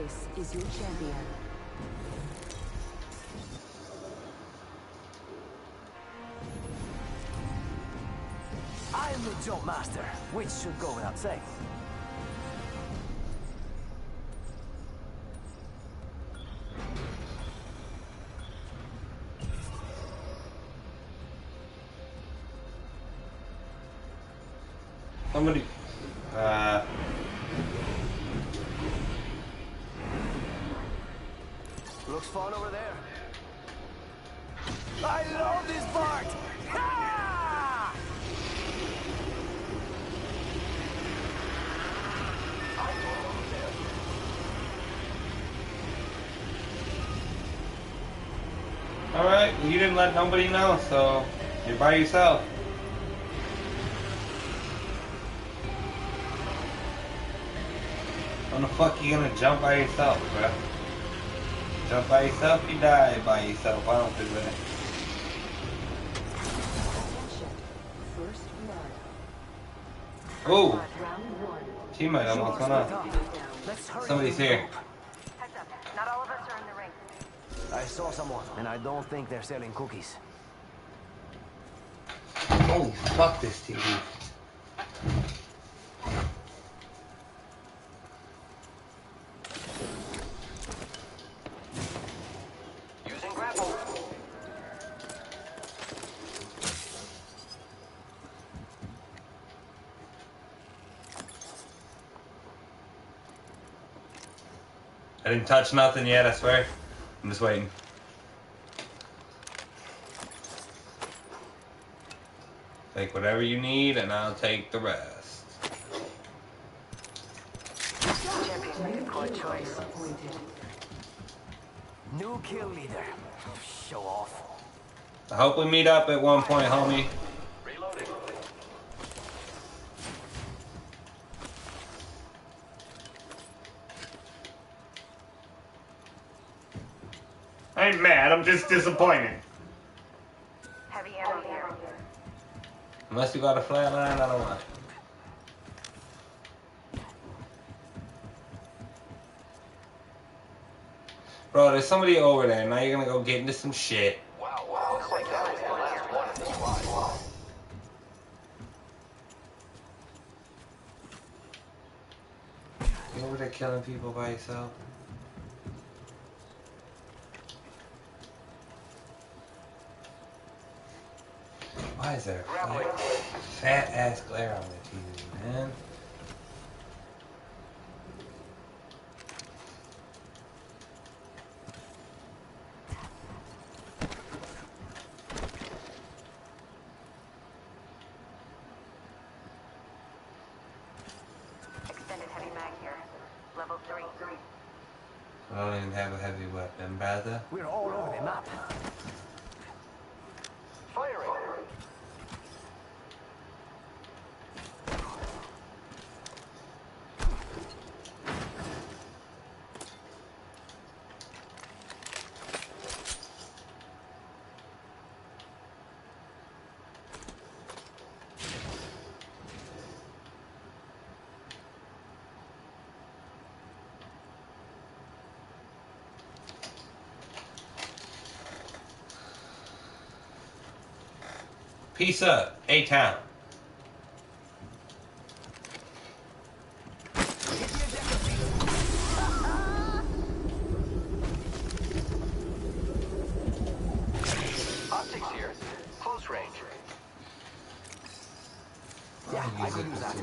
This is your champion. I am the jump master, which should go without saying. Somebody. Looks fun over there. I love this part! Ha! Alright, you didn't let nobody know, so you're by yourself. When the fuck you gonna jump by yourself, bro? Jump by yourself, you die by yourself. I don't think that. Oh! Teammate almost went up. Somebody's here. Heads up. Not all of us are in the ring. I saw someone, and I don't think they're selling cookies. Holy fuck, this TV. Using grapple. I didn't touch nothing yet, I swear. I'm just waiting. Take whatever you need, and I'll take the rest. Champion made a poor choice. New kill leader. Show off. I hope we meet up at one point, homie. Reloading. I ain't mad, I'm just disappointed. Heavy ammo here. Unless you got a flatline, I don't want it. Bro, there's somebody over there. Now you're gonna go get into some shit. Wow, looks like that was the last one in the squad. You over there killing people by yourself? Why is there a fat ass glare on the TV, man? Extended heavy mag here. Level 3. I don't even have a heavy weapon, brother. We're all over the map. Firing. Peace up, A-Town. Optics here. Close range. Yeah, I can use that.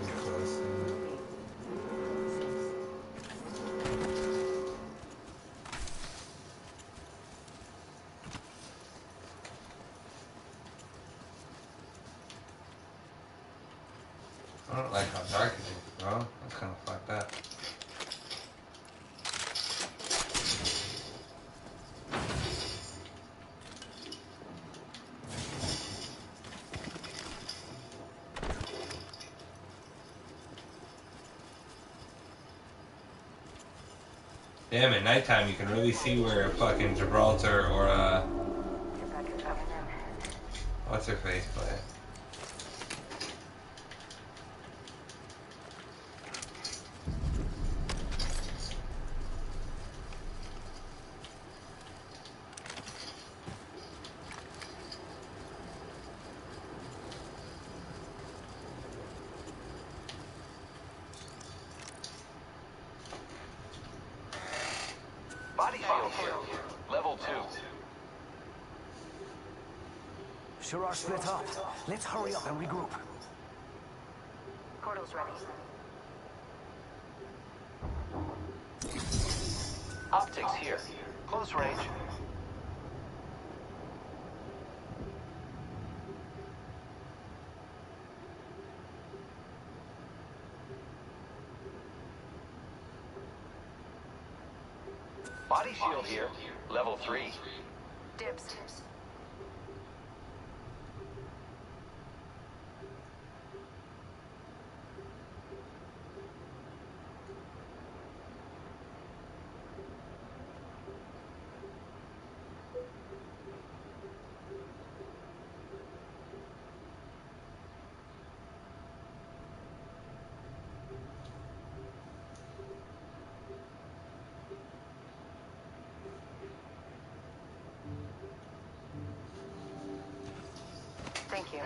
I don't like how dark it is, bro. That's kind of fucked up. Damn, at nighttime you can really see where fucking Gibraltar or what's her face play. Body shield here. Level 2. Sure are split up. Let's hurry up and regroup. Portal's ready. Optics here. Close range. Body shield here. Level 3. Dibs. Thank you.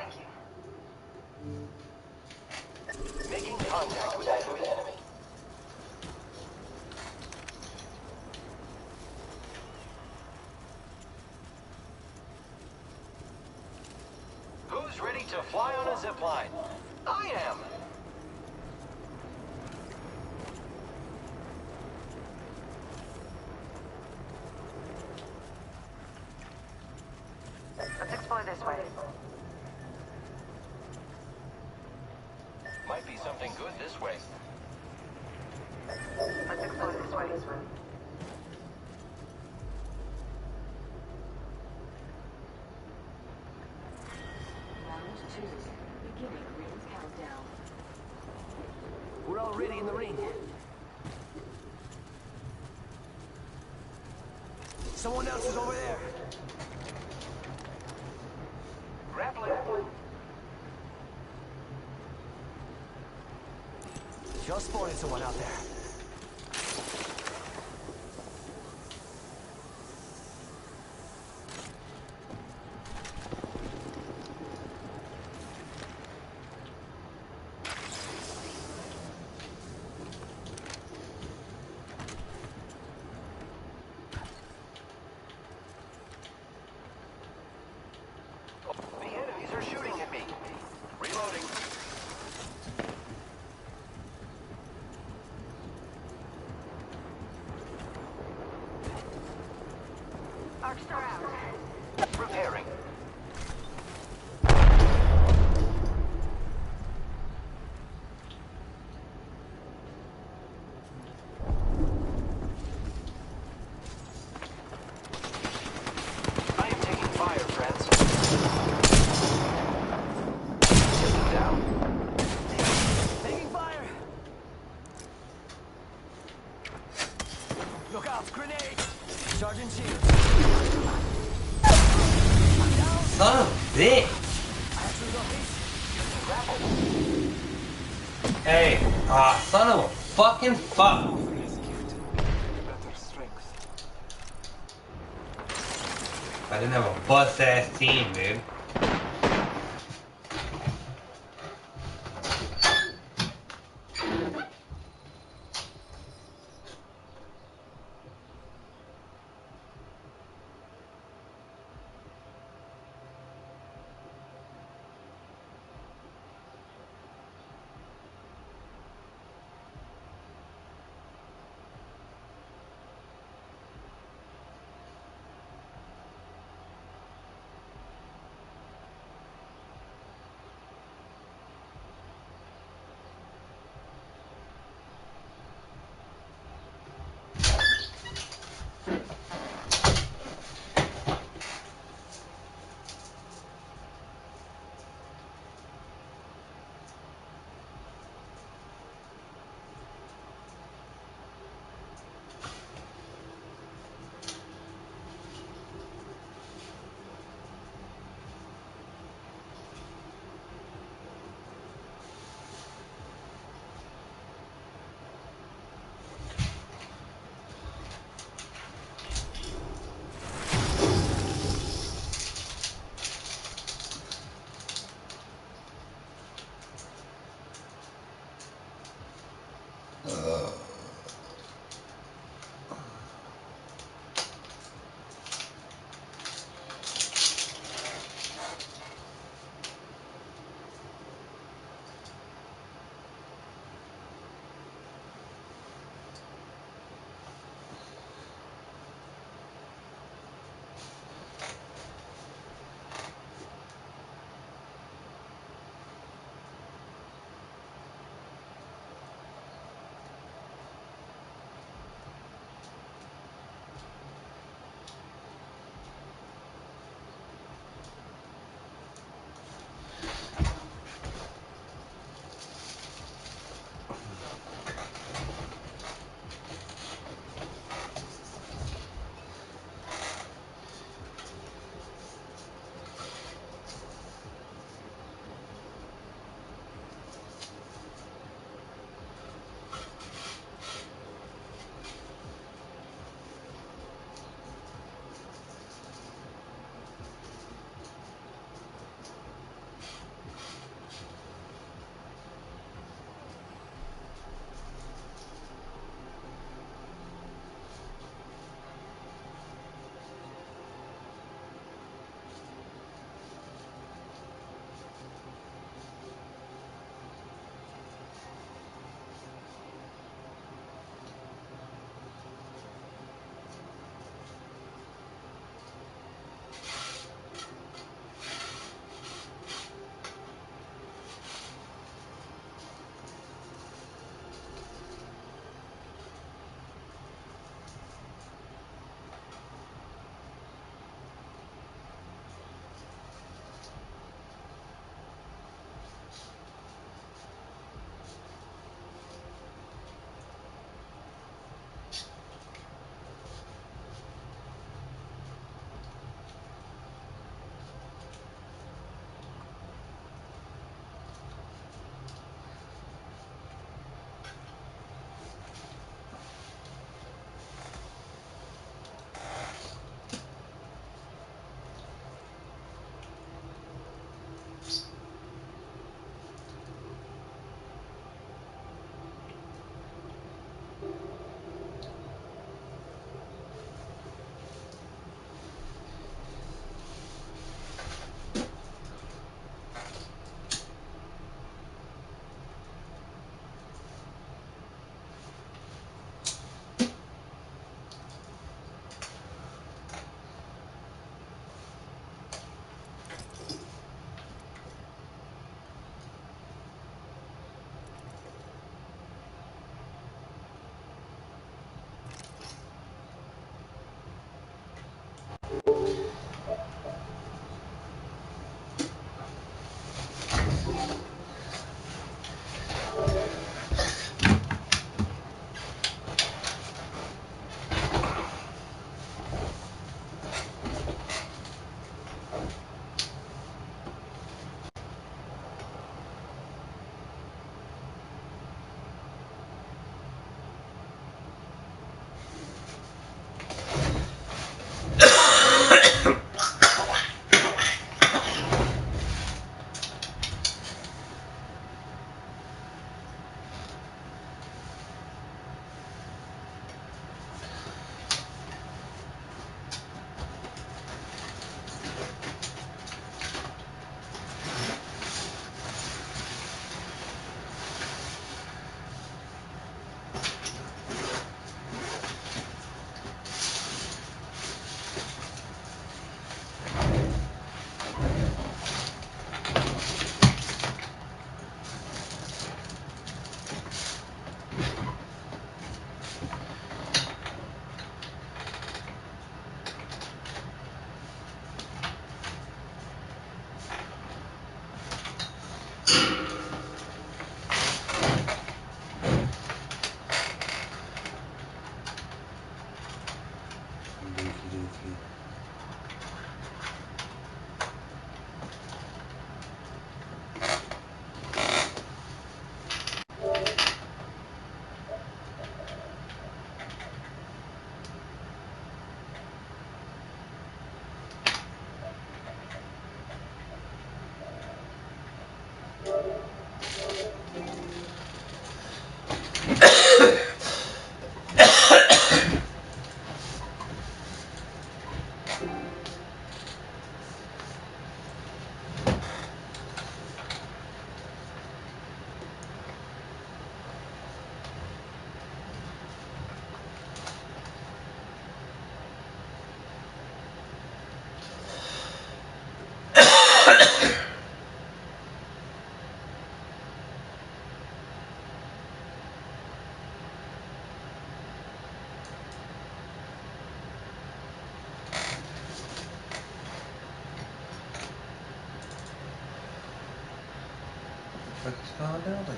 Making contact with enemy. Who's ready to fly on a zip line? I am. Let's explore this way. Might be something good this way. Let's explore this way. Round 2. Beginning ring countdown. We're already in the ring. Someone else is over there. Grappling. Just spotted someone out there. The enemies are shooting at me. Reloading. Arc star out. Repairing. I am taking fire, friends. Taking down. Taking fire! Look out, grenade! Charging shield. I'm down. Son of a bitch! I actually got hit. Hey, son of a fucking fuck! I didn't have a bust ass team, dude. key. What's going on there?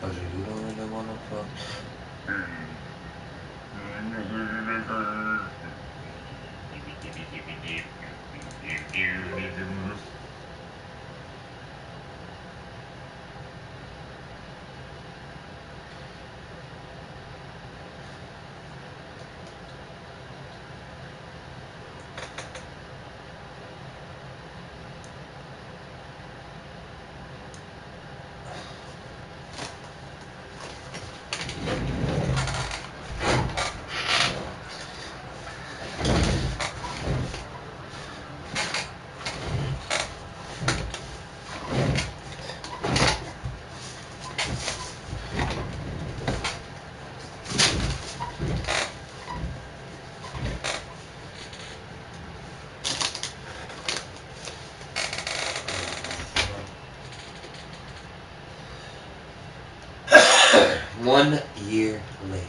Oh, so you don't really want to fuck? One year later.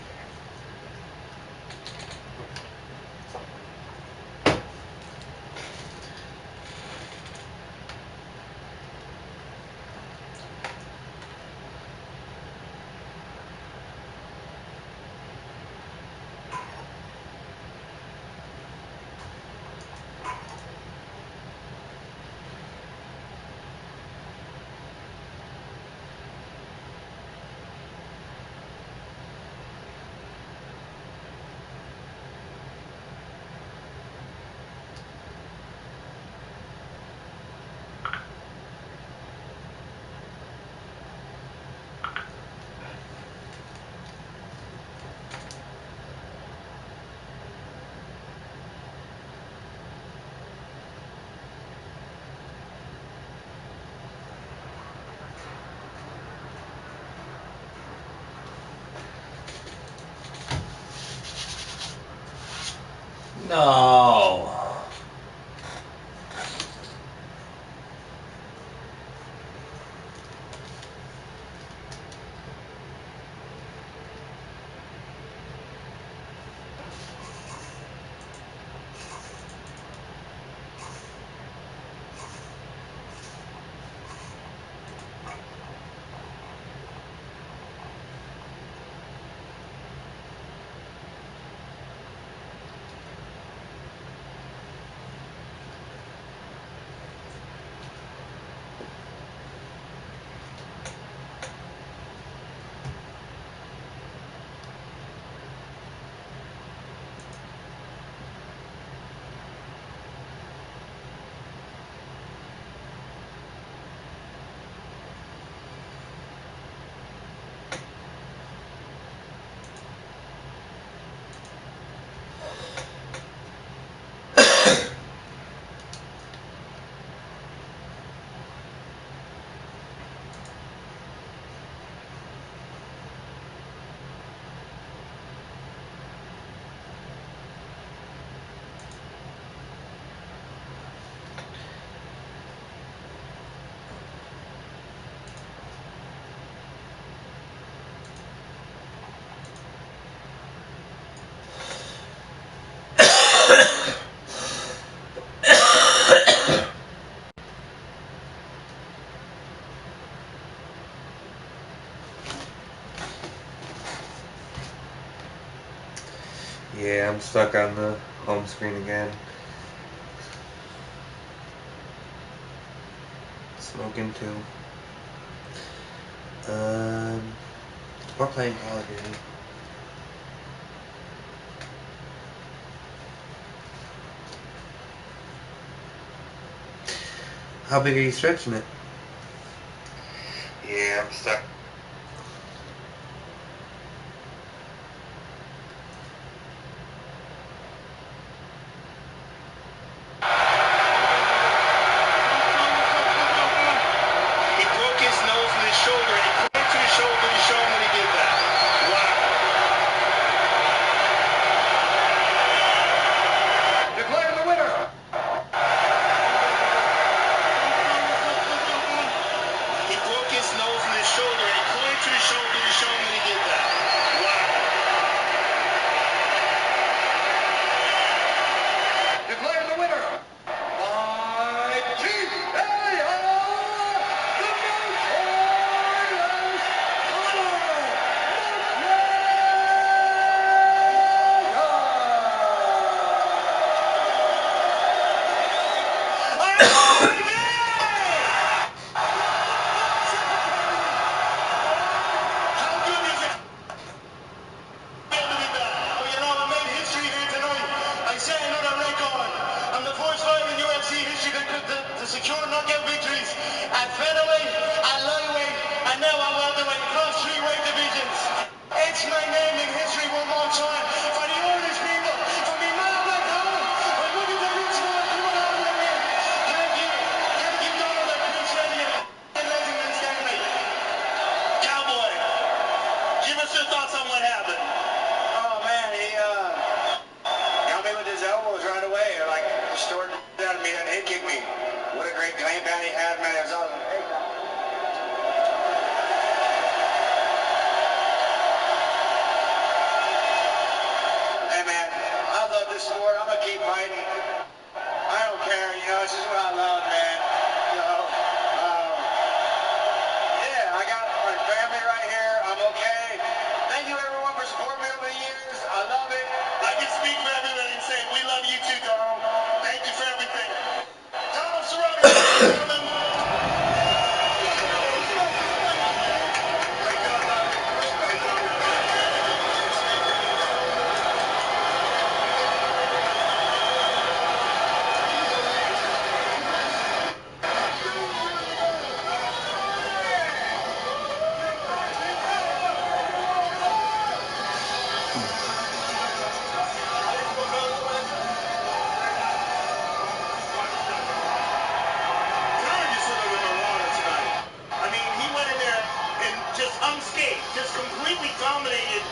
No. Yeah, I'm stuck on the home screen again. Smoking too. We're playing Call of Duty. How big are you stretching it? Yeah, I'm stuck. He broke his nose with his shoulder and he pointed to his shoulder to show him when he did that. Wow. Declare the winner. He broke his nose with his shoulder and he pointed to his shoulder to show him when he did that. Wow. Declare the winner. By TKO, the notorious How good is it? Oh, you know, I made history here tonight. I set another record. I'm the first fighter in UFC history to secure knockout victories at featherweight, at lightweight, and now at welterweight across 3 weight divisions. It's my name in history one more time for the Irish people, for me man back home. I'm looking to reach more people out of the ring. Thank you, Donald. I appreciate you. Legend in this game, mate. Cowboy, give us your thoughts on what happened. Oh man, he got me with his elbows right away, like restored out of me and head kicked me. What a great game plan he had, man. It was awesome. Hey man, I love this sport. I'm gonna keep fighting. I don't care, you know, it's just what I love, man. You know, yeah, I got my family right here. I'm okay. Thank you everyone for supporting me over the years. I love it. I can speak for everybody and say we love you too, Donald. Thank you for everything. Donald Cerrone, ladies and gentlemen. Donald just looked like a marauder tonight. I mean, he went in there and just unscathed, just completely dominated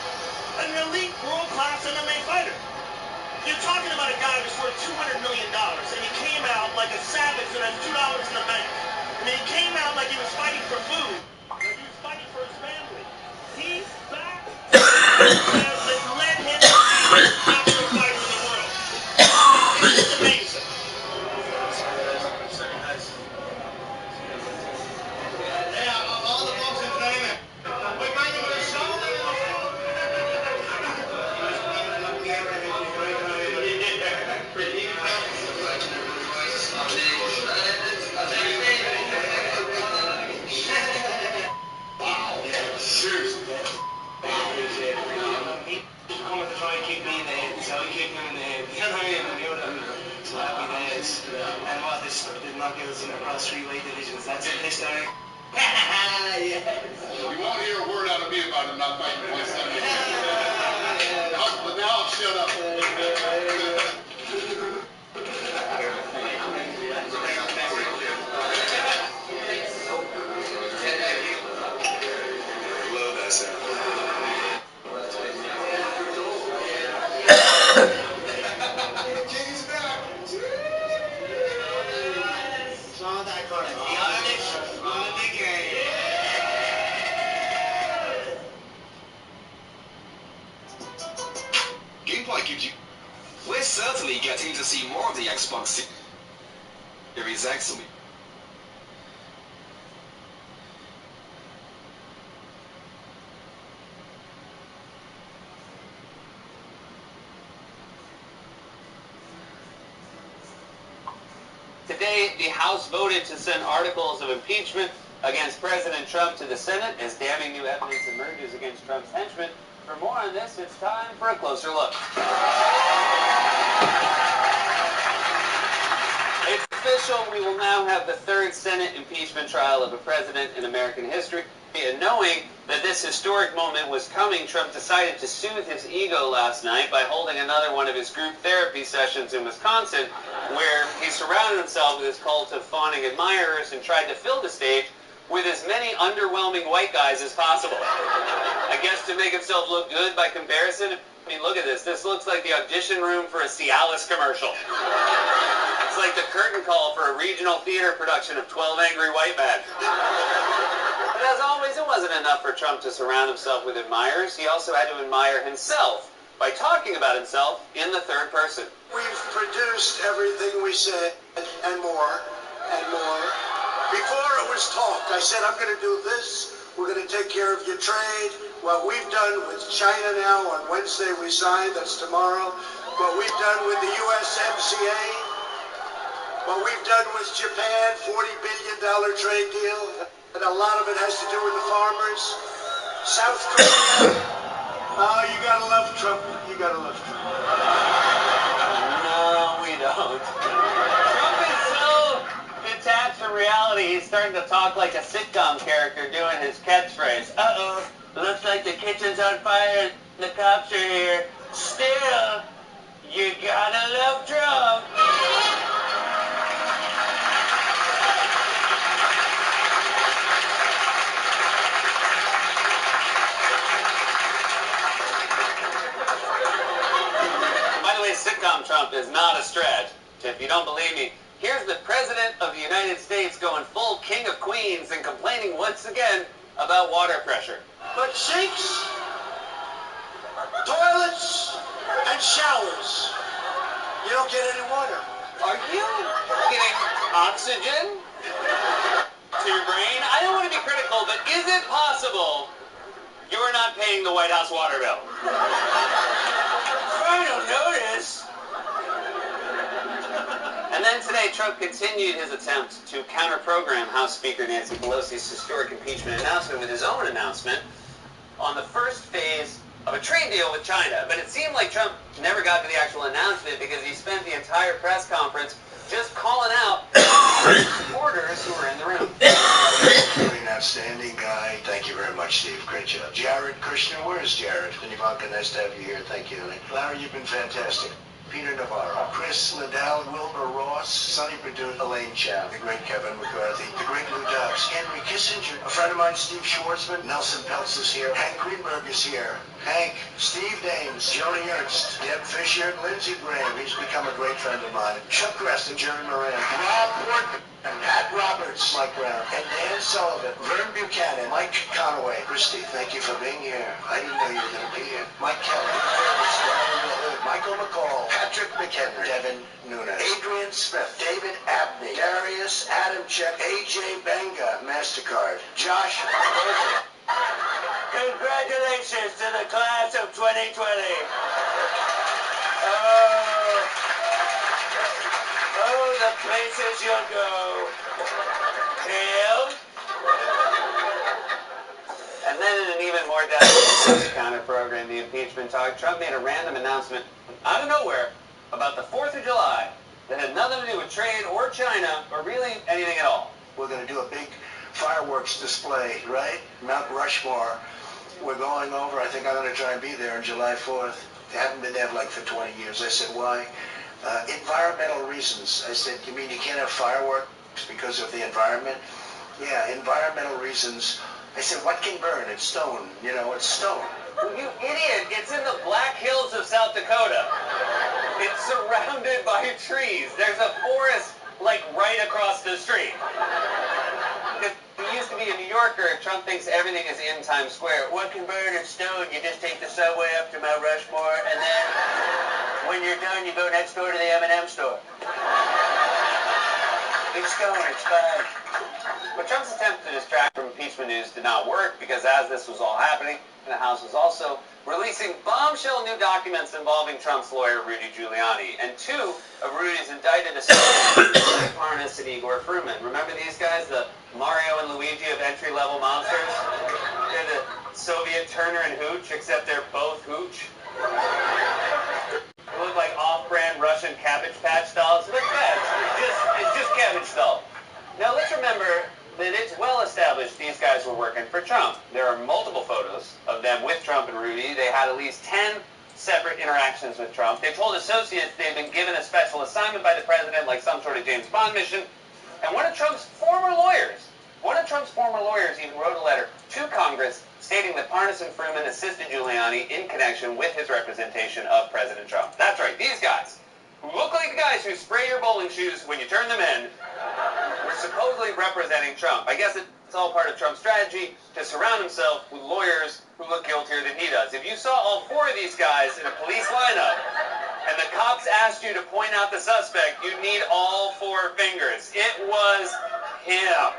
an elite world-class MMA fighter. You're talking about a guy who's worth $200 million, and he came out like a savage that has $2 in the bank. I mean, he came out like he was fighting for food, like he was fighting for his family. He's back to that led him to be the most popular fighter in the world. It's just amazing. Yeah, all the folks entertainment. We thank you for the show. Seriously. He coming to try and kick me in the head, so he kicked him in the head. You know what I mean? You know, so happy days. And what, this did not get us in across 3 weight divisions. That's it this time. Yes. You won't hear a word out of me about him not fighting 170. But now I'll shut up. Love that sound. King's back. Saw that corner. The Irish on the big game. Gameplay gives you... We're certainly getting to see more of the Xbox Series X. today, the House voted to send articles of impeachment against President Trump to the Senate as damning new evidence emerges against Trump's henchmen. For more on this, it's time for a closer look. It's official. We will now have the third Senate impeachment trial of a president in American history. And knowing that this historic moment was coming, Trump decided to soothe his ego last night by holding another one of his group therapy sessions in Wisconsin, where he surrounded himself with his cult of fawning admirers and tried to fill the stage with as many underwhelming white guys as possible. I guess to make himself look good by comparison. I mean, look at this. This looks like the audition room for a Cialis commercial. It's like the curtain call for a regional theater production of 12 Angry White Men. But as always, it wasn't enough for Trump to surround himself with admirers. He also had to admire himself by talking about himself in the third person. We've produced everything we said and more and more. Before it was talk, I said, I'm going to do this. We're going to take care of your trade. What we've done with China now, on Wednesday we signed, that's tomorrow. What we've done with the USMCA. What we've done with Japan, $40 billion trade deal. And a lot of it has to do with the farmers. South Korea. Oh, you gotta love Trump. You gotta love Trump. No, we don't. Trump is so detached from reality, he's starting to talk like a sitcom character doing his catchphrase. Uh-oh, looks like the kitchen's on fire and the cops are here. Still, you gotta love Trump. Sitcom Trump is not a stretch. If you don't believe me, here's the President of the United States going full King of Queens and complaining once again about water pressure. But sinks, toilets, and showers, you don't get any water. Are you getting oxygen to your brain? I don't want to be critical, but is it possible you're not paying the White House water bill? Final notice. And then today, Trump continued his attempt to counter-program House Speaker Nancy Pelosi's historic impeachment announcement with his own announcement on the first phase of a trade deal with China. But it seemed like Trump never got to the actual announcement because he spent the entire press conference just calling out supporters who were in the room. Really an outstanding guy. Thank you very much, Steve. Great job. Jared Kushner, where's Jared? And Ivanka, nice to have you here. Thank you. Larry, you've been fantastic. Peter Navarro, Chris Liddell, Wilbur Ross, Sonny Perdue, Elaine Chow, the great Kevin McCarthy, the great Lou Dobbs, Henry Kissinger, a friend of mine, Steve Schwartzman, Nelson Peltz is here, Hank Greenberg is here, Hank, Steve Dames, Joni Ernst, Deb Fisher, Lindsey Graham, he's become a great friend of mine, Chuck Grest and Jerry Moran, Rob Portman, and Pat Roberts, Mike Brown, and Dan Sullivan, Vern Buchanan, Mike Conaway. Christy, thank you for being here. I didn't know you were going to be here. Mike Kelly, Michael McCall, Patrick McHenry, Devin Nunes, Adrian Smith, David Abney, Darius Adamczyk, AJ Benga, MasterCard, Josh. Congratulations to the class of 2020. Oh, the places you'll go. Hail. And then in an even more desperate counter-program, the impeachment talk, Trump made a random announcement out of nowhere about the 4th of July that had nothing to do with trade or China or really anything at all. We're going to do a big fireworks display, right? Mount Rushmore. We're going over. I think I'm going to try and be there on July 4th. I haven't been there for 20 years. I said, why? Environmental reasons. I said, you mean you can't have fireworks because of the environment? Yeah, environmental reasons. I said, what can burn? It's stone. You know, it's stone. You idiot! It's in the Black Hills of South Dakota. It's surrounded by trees. There's a forest, like, right across the street. He used to be a New Yorker. Trump thinks everything is in Times Square. What can burn? It's stone. You just take the subway up to Mount Rushmore, and then when you're done, you go next door to the M&M store. It's stone. It's fine. But Trump's attempt to distract from impeachment news did not work because as this was all happening, the House was also releasing bombshell new documents involving Trump's lawyer, Rudy Giuliani, and two of Rudy's indicted associates, Parnas and Igor Fruman. Remember these guys, the Mario and Luigi of entry-level monsters? They're the Soviet Turner and Hooch, except they're both Hooch. They look like off-brand Russian Cabbage Patch dolls. Look bad. It's just Cabbage doll. Now let's remember that it's well established these guys were working for Trump. There are multiple photos of them with Trump and Rudy. They had at least 10 separate interactions with Trump. They told associates they'd been given a special assignment by the president, like some sort of James Bond mission. And one of Trump's former lawyers even wrote a letter to Congress stating that Parnas and Fruman assisted Giuliani in connection with his representation of President Trump. That's right, these guys, who look like the guys who spray your bowling shoes when you turn them in, were supposedly representing Trump. I guess it's all part of Trump's strategy to surround himself with lawyers who look guiltier than he does. If you saw all four of these guys in a police lineup, and the cops asked you to point out the suspect, you'd need all four fingers. It was him.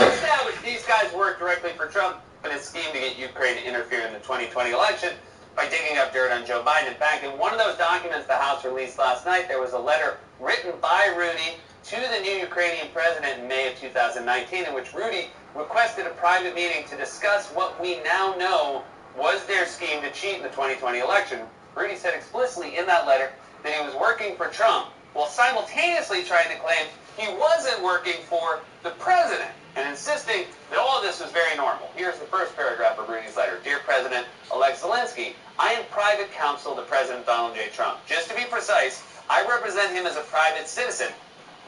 Established these guys worked directly for Trump in his scheme to get Ukraine to interfere in the 2020 election by digging up dirt on Joe Biden. In fact, in one of those documents the House released last night, there was a letter written by Rudy to the new Ukrainian president in May of 2019, in which Rudy requested a private meeting to discuss what we now know was their scheme to cheat in the 2020 election. Rudy said explicitly in that letter that he was working for Trump while simultaneously trying to claim he wasn't working for the president and insisting that all of this was very normal. Here's the first paragraph of Rudy's letter. Dear President-elect Zelensky, I am private counsel to President Donald J. Trump. Just to be precise, I represent him as a private citizen,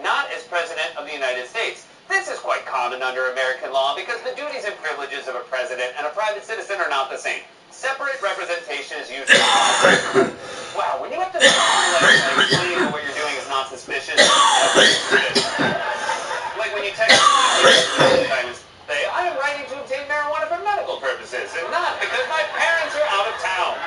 not as President of the United States. This is quite common under American law because the duties and privileges of a president and a private citizen are not the same. Separate representation is usually wow, when you have to explain that what you're doing is not suspicious, like when you text say, I am writing to obtain marijuana for medical purposes and not because my parents are out of town.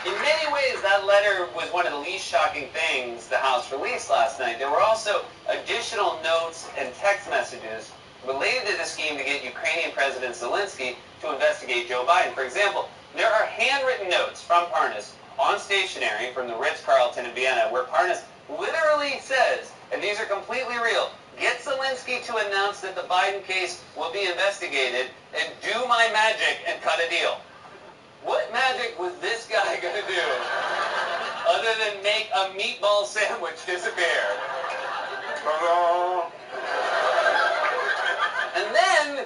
In many ways, that letter was one of the least shocking things the House released last night. There were also additional notes and text messages related to the scheme to get Ukrainian President Zelensky to investigate Joe Biden. For example, there are handwritten notes from Parnas on stationery from the Ritz-Carlton in Vienna where Parnas literally says, and these are completely real, get Zelensky to announce that the Biden case will be investigated and do my magic and cut a deal. What magic was this guy going to do other than make a meatball sandwich disappear? And then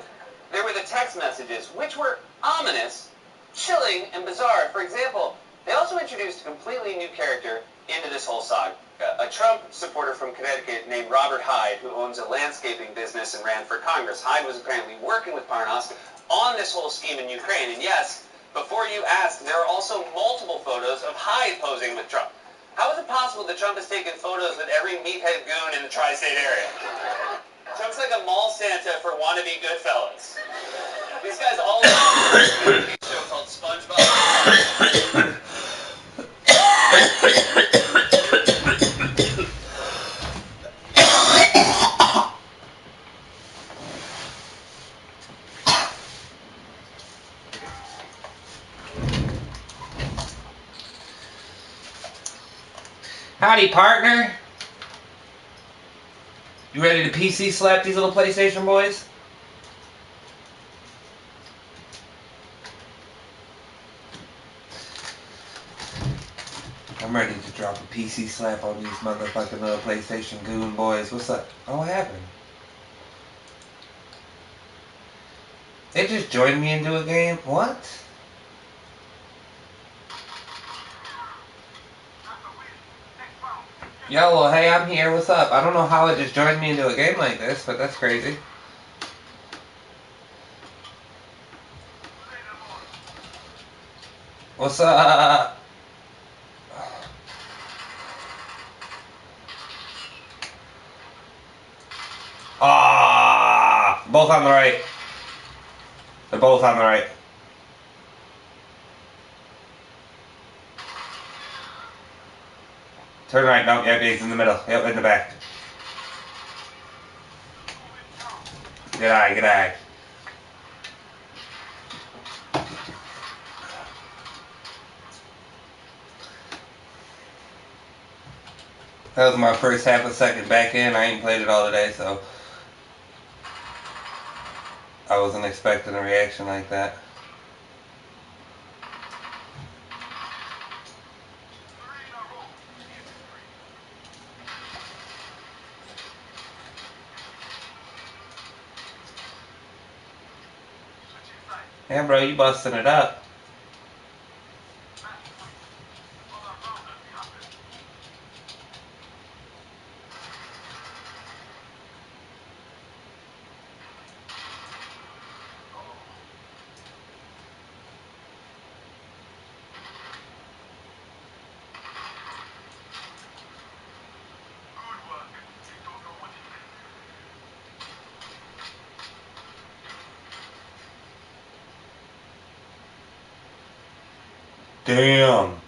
there were the text messages, which were ominous, chilling, and bizarre. For example, they also introduced a completely new character into this whole saga. A Trump supporter from Connecticut named Robert Hyde, who owns a landscaping business and ran for Congress. Hyde was apparently working with Parnas on this whole scheme in Ukraine. And yes, before you ask, there are also multiple photos of Hyde posing with Trump. How is it possible that Trump has taken photos with every meathead goon in the tri-state area? Trump's like a mall Santa for wannabe Goodfellas. These guys all love a show called SpongeBob. Howdy, partner. You ready to PC slap these little PlayStation boys? I'm ready to drop a PC slap on these motherfucking little PlayStation goon boys. What's up? Oh, what happened? They just joined me into a game? What? Yo, well, hey, I'm here. What's up? I don't know how it just joined me into a game like this, but that's crazy. What's up? Ah, both on the right. They're both on the right. Turn right. No, yep, he's in the middle. Yep, in the back. G'day, g'day. That was my first half a second back in. I ain't played it all today, so I wasn't expecting a reaction like that. Yeah, bro, you busting it up. Damn.